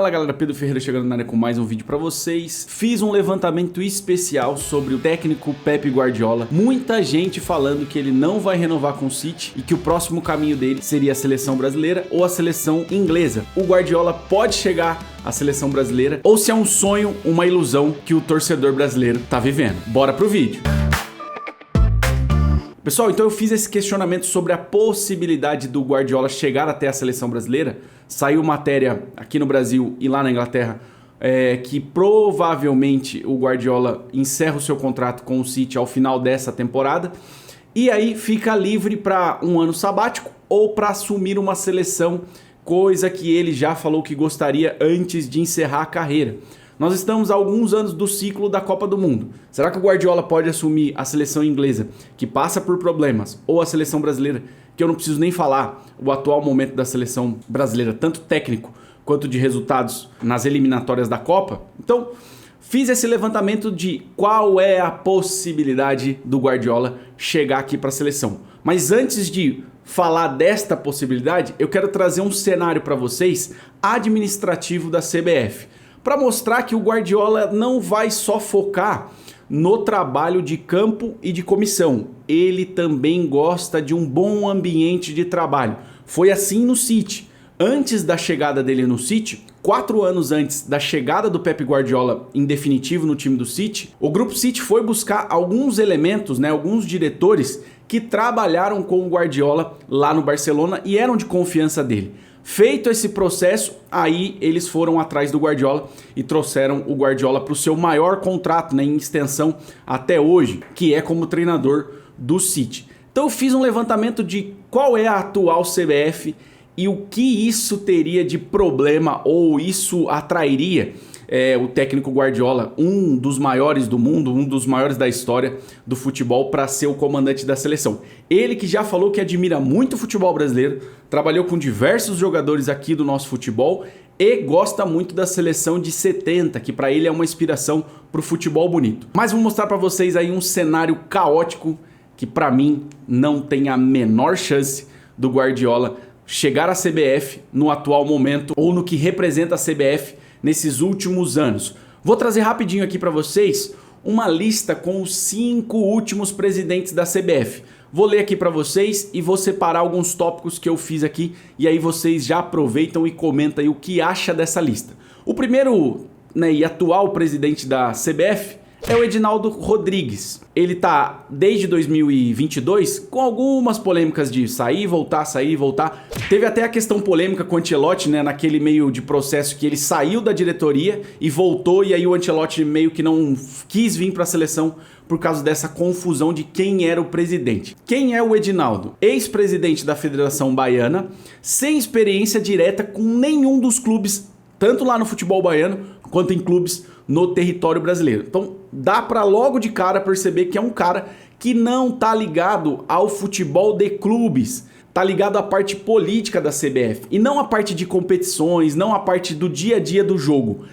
Fala galera, Pedro Ferreira chegando na área com mais um vídeo pra vocês. Fiz um levantamento especial sobre o técnico Pep Guardiola. Muita gente falando que ele não vai renovar com o City e que o próximo caminho dele seria a seleção brasileira ou a seleção inglesa. O Guardiola pode chegar à seleção brasileira ou se é um sonho, uma ilusão que o torcedor brasileiro tá vivendo. Bora pro vídeo. Pessoal, então eu fiz esse questionamento sobre a possibilidade do Guardiola chegar até a seleção brasileira. Saiu matéria aqui no Brasil e lá na Inglaterra que provavelmente o Guardiola encerra o seu contrato com o City ao final dessa temporada e aí fica livre para um ano sabático ou para assumir uma seleção, coisa que ele já falou que gostaria antes de encerrar a carreira. Nós estamos há alguns anos do ciclo da Copa do Mundo. Será que o Guardiola pode assumir a seleção inglesa, que passa por problemas, ou a seleção brasileira, que eu não preciso nem falar, o atual momento da seleção brasileira, tanto técnico quanto de resultados nas eliminatórias da Copa? Então, fiz esse levantamento de qual é a possibilidade do Guardiola chegar aqui para a seleção. Mas antes de falar desta possibilidade, eu quero trazer um cenário para vocês administrativo da CBF. Para mostrar que o Guardiola não vai só focar no trabalho de campo e de comissão. Ele também gosta de um bom ambiente de trabalho. Foi assim no City. Antes da chegada dele no City, 4 anos antes da chegada do Pep Guardiola em definitivo no time do City, o Grupo City foi buscar alguns elementos, alguns diretores que trabalharam com o Guardiola lá no Barcelona e eram de confiança dele. Feito esse processo, aí eles foram atrás do Guardiola e trouxeram o Guardiola para o seu maior contrato, em extensão até hoje, que é como treinador do City. Então eu fiz um levantamento de qual é a atual CBF e o que isso teria de problema ou isso atrairia o técnico Guardiola, um dos maiores do mundo, um dos maiores da história do futebol, para ser o comandante da seleção. Ele que já falou que admira muito o futebol brasileiro, trabalhou com diversos jogadores aqui do nosso futebol e gosta muito da seleção de 70, que para ele é uma inspiração para o futebol bonito. Mas vou mostrar para vocês aí um cenário caótico que para mim não tem a menor chance do Guardiola chegar à CBF no atual momento ou no que representa a CBF nesses últimos anos. Vou trazer rapidinho aqui para vocês uma lista com os 5 últimos presidentes da CBF. Vou ler aqui para vocês e vou separar alguns tópicos que eu fiz aqui e aí vocês já aproveitam e comentam aí o que acha dessa lista. O primeiro e atual presidente da CBF é o Edinaldo Rodrigues. Ele tá desde 2022 com algumas polêmicas de sair, voltar, sair, voltar. Teve até a questão polêmica com o Ancelotti, naquele meio de processo que ele saiu da diretoria e voltou, e aí o Ancelotti meio que não quis vir para a seleção por causa dessa confusão de quem era o presidente. Quem é o Edinaldo? Ex-presidente da Federação Baiana, sem experiência direta com nenhum dos clubes, tanto lá no futebol baiano quanto em clubes no território brasileiro. Então dá para logo de cara perceber que é um cara que não tá ligado ao futebol de clubes, tá ligado à parte política da CBF e não à parte de competições, não à parte do dia a dia do jogo.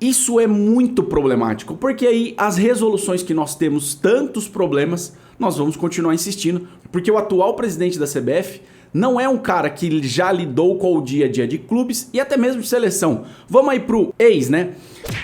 Isso é muito problemático, porque aí as resoluções que nós temos tantos problemas, nós vamos continuar insistindo, porque o atual presidente da CBF não é um cara que já lidou com o dia a dia de clubes e até mesmo de seleção. Vamos aí pro ex,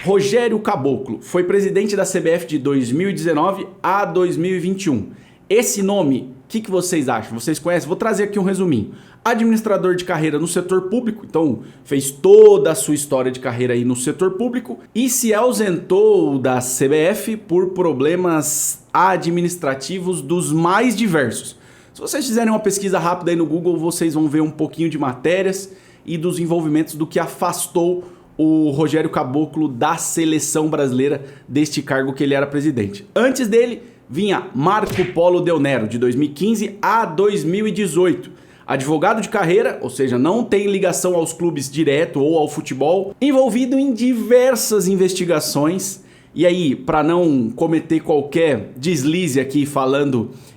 Rogério Caboclo, foi presidente da CBF de 2019 a 2021. Esse nome, o que vocês acham? Vocês conhecem? Vou trazer aqui um resuminho. Administrador de carreira no setor público, então fez toda a sua história de carreira aí no setor público e se ausentou da CBF por problemas administrativos dos mais diversos. Se vocês fizerem uma pesquisa rápida aí no Google, vocês vão ver um pouquinho de matérias e dos envolvimentos do que afastou o Rogério Caboclo da seleção brasileira deste cargo que ele era presidente. Antes dele, vinha Marco Polo Del Nero, de 2015 a 2018. Advogado de carreira, ou seja, não tem ligação aos clubes direto ou ao futebol, envolvido em diversas investigações. E aí, para não cometer qualquer deslize aqui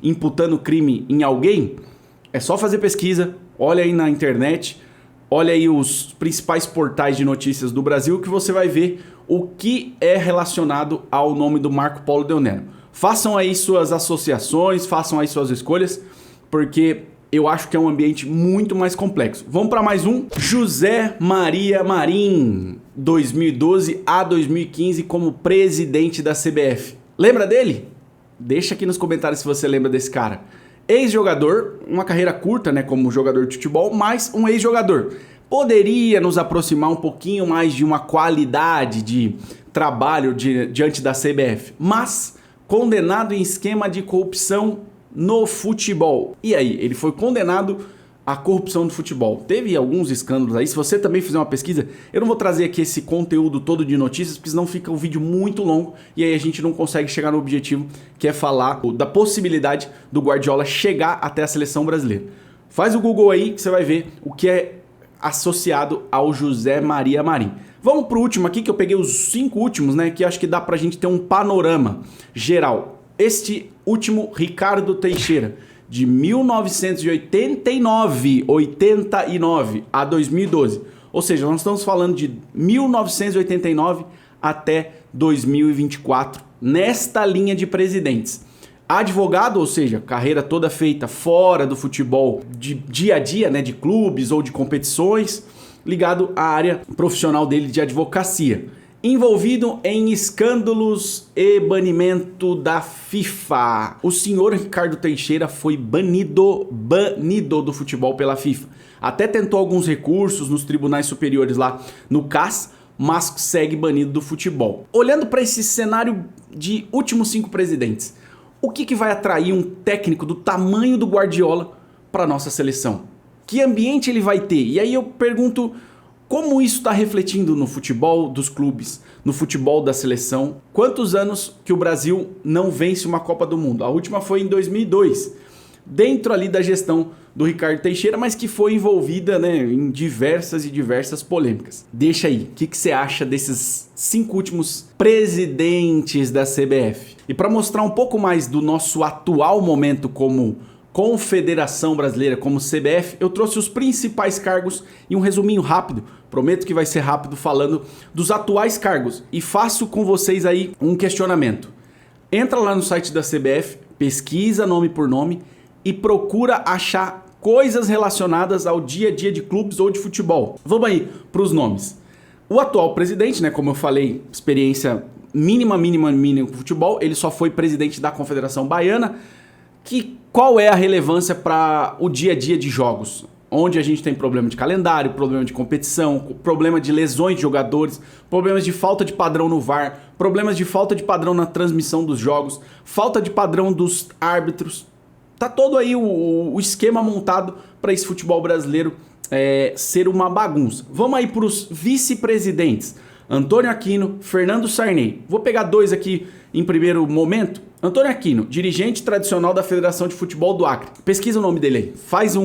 imputando crime em alguém, é só fazer pesquisa, olha aí na internet, olha aí os principais portais de notícias do Brasil que você vai ver o que é relacionado ao nome do Marco Polo Del Nero. Façam aí suas associações, façam aí suas escolhas, porque eu acho que é um ambiente muito mais complexo. Vamos para mais um. José Maria Marim, 2012 a 2015 como presidente da CBF. Lembra dele? Deixa aqui nos comentários se você lembra desse cara. Ex-jogador, uma carreira curta, né, como jogador de futebol, mas um ex-jogador. Poderia nos aproximar um pouquinho mais de uma qualidade de trabalho diante da CBF, mas condenado em esquema de corrupção no futebol. E aí, ele foi condenado à corrupção no futebol. Teve alguns escândalos aí. Se você também fizer uma pesquisa, eu não vou trazer aqui esse conteúdo todo de notícias, porque senão fica um vídeo muito longo e aí a gente não consegue chegar no objetivo, que é falar da possibilidade do Guardiola chegar até a seleção brasileira. Faz o Google aí que você vai ver o que é associado ao José Maria Marim. Vamos pro último aqui, que eu peguei os 5 últimos, né, que acho que dá pra gente ter um panorama geral. Este último, Ricardo Teixeira, de 1989 a 2012. Ou seja, nós estamos falando de 1989 até 2024, nesta linha de presidentes. Advogado, ou seja, carreira toda feita fora do futebol, de dia a dia, né, de clubes ou de competições, ligado à área profissional dele de advocacia. Envolvido em escândalos e banimento da FIFA. O senhor Ricardo Teixeira foi banido do futebol pela FIFA. Até tentou alguns recursos nos tribunais superiores lá no CAS, mas segue banido do futebol. Olhando para esse cenário de últimos 5 presidentes, o que vai atrair um técnico do tamanho do Guardiola para a nossa seleção? Que ambiente ele vai ter? E aí eu pergunto, como isso está refletindo no futebol dos clubes, no futebol da seleção? Quantos anos que o Brasil não vence uma Copa do Mundo? A última foi em 2002, dentro ali da gestão do Ricardo Teixeira, mas que foi envolvida, né, em diversas polêmicas. Deixa aí, o que você acha desses 5 últimos presidentes da CBF? E para mostrar um pouco mais do nosso atual momento como Confederação Brasileira, como CBF, eu trouxe os principais cargos e um resuminho rápido, prometo que vai ser rápido, falando dos atuais cargos. E faço com vocês aí um questionamento. Entra lá no site da CBF, pesquisa nome por nome e procura achar coisas relacionadas ao dia a dia de clubes ou de futebol. Vamos aí para os nomes. O atual presidente, né, como eu falei, experiência mínima com futebol, ele só foi presidente da Confederação Baiana. Qual é a relevância para o dia a dia de jogos? Onde a gente tem problema de calendário, problema de competição, problema de lesões de jogadores, problemas de falta de padrão no VAR, problemas de falta de padrão na transmissão dos jogos, falta de padrão dos árbitros. Tá todo aí o esquema montado para esse futebol brasileiro ser uma bagunça. Vamos aí para os vice-presidentes. Antônio Aquino, Fernando Sarney. Vou pegar 2 aqui em primeiro momento. Antônio Aquino, dirigente tradicional da Federação de Futebol do Acre. Pesquisa o nome dele aí. Faz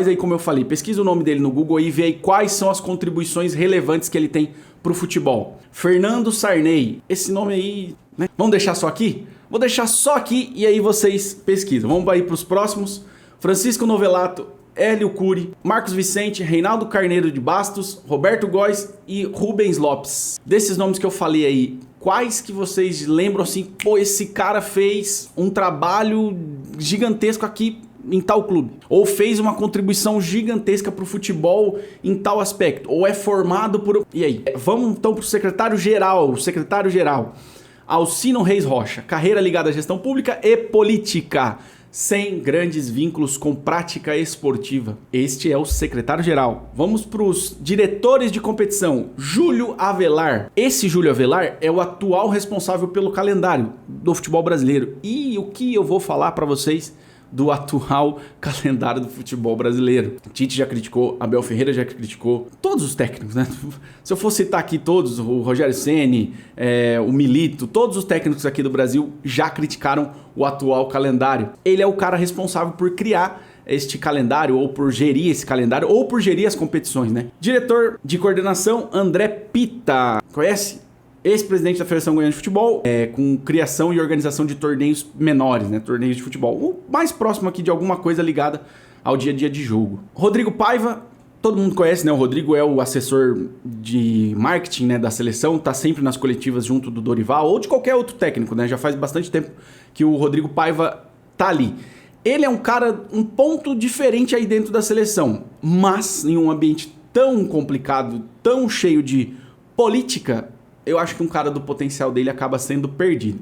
aí como eu falei. Pesquisa o nome dele no Google e vê aí quais são as contribuições relevantes que ele tem pro futebol. Fernando Sarney. Esse nome aí, né? Vamos deixar só aqui? Vou deixar só aqui e aí vocês pesquisam. Vamos aí pros próximos. Francisco Novelato, Hélio Cury, Marcos Vicente, Reinaldo Carneiro de Bastos, Roberto Góes e Rubens Lopes. Desses nomes que eu falei aí, quais que vocês lembram assim, pô, esse cara fez um trabalho gigantesco aqui em tal clube, ou fez uma contribuição gigantesca para o futebol em tal aspecto, ou é formado por... E aí? Vamos então para o secretário-geral. Alcino Reis Rocha, carreira ligada à gestão pública e política, sem grandes vínculos com prática esportiva. Este é o secretário-geral. Vamos para os diretores de competição. Júlio Avelar. Esse Júlio Avelar é o atual responsável pelo calendário do futebol brasileiro. E o que eu vou falar para vocês do atual calendário do futebol brasileiro? Tite já criticou, Abel Ferreira já criticou, todos os técnicos, né? Se eu for citar aqui todos, o Rogério Ceni, o Milito, todos os técnicos aqui do Brasil já criticaram o atual calendário. Ele é o cara responsável por criar este calendário, ou por gerir esse calendário, ou por gerir as competições, né? Diretor de coordenação, André Pita. Conhece? Ex-presidente da Federação Goiana de Futebol, com criação e organização de torneios menores, né? Torneios de futebol. O mais próximo aqui de alguma coisa ligada ao dia a dia de jogo. Rodrigo Paiva, todo mundo conhece, né? O Rodrigo é o assessor de marketing, né, da seleção, tá sempre nas coletivas junto do Dorival ou de qualquer outro técnico, né? Já faz bastante tempo que o Rodrigo Paiva tá ali. Ele é um cara, um ponto diferente aí dentro da seleção, mas em um ambiente tão complicado, tão cheio de política, eu acho que um cara do potencial dele acaba sendo perdido.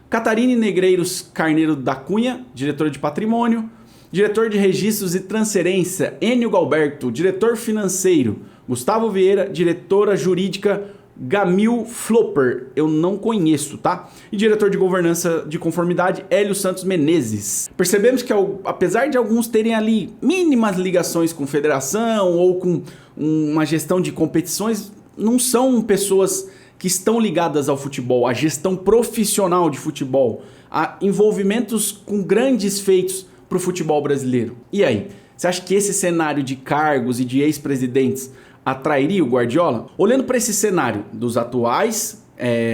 Catarine Negreiros Carneiro da Cunha, diretor de patrimônio. Diretor de registros e transferência, Enio Galberto. Diretor financeiro, Gustavo Vieira. Diretora jurídica, Gamil Flopper, eu não conheço, tá? E diretor de governança de conformidade, Hélio Santos Menezes. Percebemos que apesar de alguns terem ali mínimas ligações com federação ou com uma gestão de competições, não são pessoas que estão ligadas ao futebol, à gestão profissional de futebol, a envolvimentos com grandes feitos para o futebol brasileiro. E aí, você acha que esse cenário de cargos e de ex-presidentes atrairia o Guardiola? Olhando para esse cenário dos atuais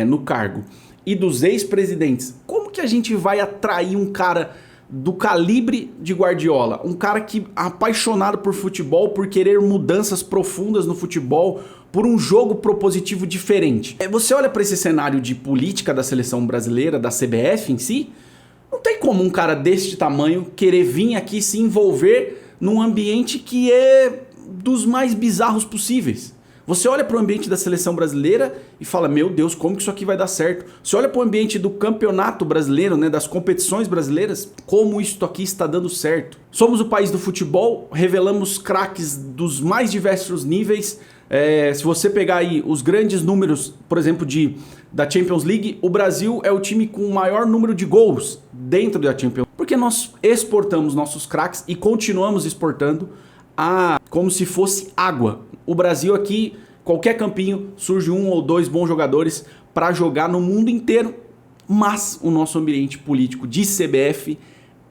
no cargo e dos ex-presidentes, como que a gente vai atrair um cara do calibre de Guardiola? Um cara que é apaixonado por futebol, por querer mudanças profundas no futebol, por um jogo propositivo diferente. Você olha para esse cenário de política da seleção brasileira, da CBF em si, não tem como um cara deste tamanho querer vir aqui se envolver num ambiente que é dos mais bizarros possíveis. Você olha para o ambiente da seleção brasileira e fala, meu Deus, como que isso aqui vai dar certo? Você olha para o ambiente do campeonato brasileiro, né, das competições brasileiras, como isso aqui está dando certo? Somos o país do futebol, revelamos craques dos mais diversos níveis. Se você pegar aí os grandes números, por exemplo, da Champions League, o Brasil é o time com o maior número de gols dentro da Champions League, porque nós exportamos nossos craques e continuamos exportando como se fosse água. O Brasil aqui, qualquer campinho, surge um ou dois bons jogadores para jogar no mundo inteiro, mas o nosso ambiente político de CBF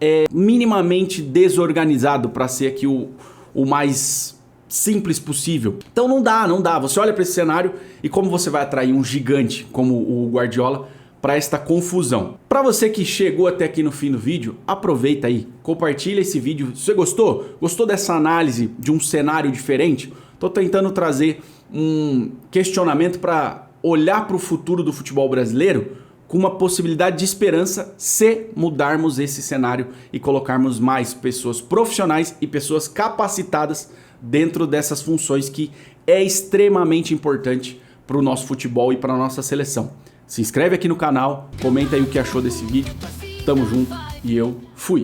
é minimamente desorganizado para ser aqui o mais simples possível. Então não dá. Você olha para esse cenário e como você vai atrair um gigante como o Guardiola para esta confusão. Para você que chegou até aqui no fim do vídeo, aproveita aí, compartilha esse vídeo. Se você gostou dessa análise de um cenário diferente? Tô tentando trazer um questionamento para olhar para o futuro do futebol brasileiro com uma possibilidade de esperança se mudarmos esse cenário e colocarmos mais pessoas profissionais e pessoas capacitadas dentro dessas funções que é extremamente importante para o nosso futebol e para a nossa seleção. Se inscreve aqui no canal, comenta aí o que achou desse vídeo. Tamo junto e eu fui!